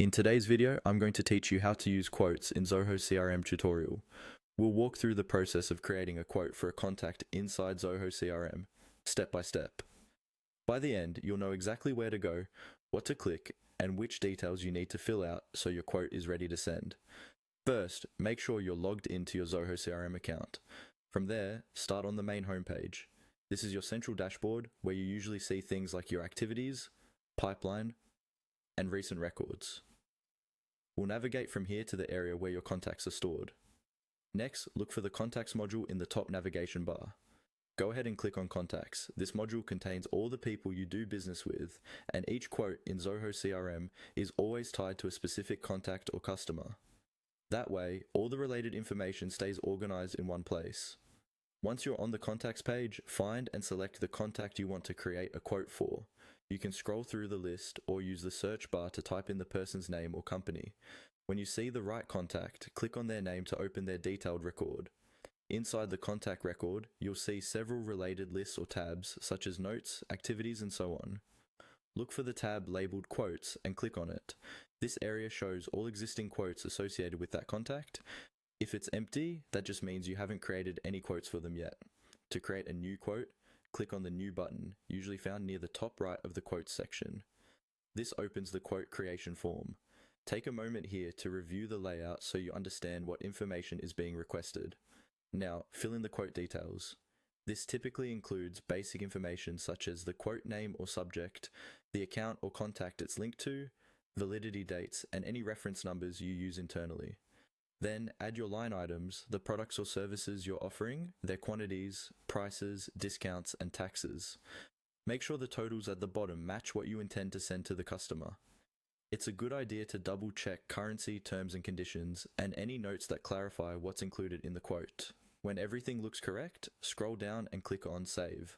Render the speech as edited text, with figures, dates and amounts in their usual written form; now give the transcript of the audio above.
In today's video, I'm going to teach you how to use quotes in Zoho CRM tutorial. We'll walk through the process of creating a quote for a contact inside Zoho CRM, step by step. By the end, you'll know exactly where to go, what to click, and which details you need to fill out so your quote is ready to send. First, make sure you're logged into your Zoho CRM account. From there, start on the main homepage. This is your central dashboard where you usually see things like your activities, pipeline, and recent records. We'll navigate from here to the area where your contacts are stored. Next, look for the Contacts module in the top navigation bar. Go ahead and click on Contacts. This module contains all the people you do business with, and each quote in Zoho CRM is always tied to a specific contact or customer. That way, all the related information stays organized in one place. Once you're on the Contacts page, find and select the contact you want to create a quote for. You can scroll through the list or use the search bar to type in the person's name or company. When you see the right contact, click on their name to open their detailed record. Inside the contact record, you'll see several related lists or tabs, such as notes, activities, and so on. Look for the tab labeled Quotes and click on it. This area shows all existing quotes associated with that contact. If it's empty, that just means you haven't created any quotes for them yet. To create a new quote, click on the New button, usually found near the top right of the Quotes section. This opens the quote creation form. Take a moment here to review the layout so you understand what information is being requested. Now, fill in the quote details. This typically includes basic information such as the quote name or subject, the account or contact it's linked to, validity dates, and any reference numbers you use internally. Then add your line items, the products or services you're offering, their quantities, prices, discounts, and taxes. Make sure the totals at the bottom match what you intend to send to the customer. It's a good idea to double check currency, terms and conditions, and any notes that clarify what's included in the quote. When everything looks correct, scroll down and click on Save.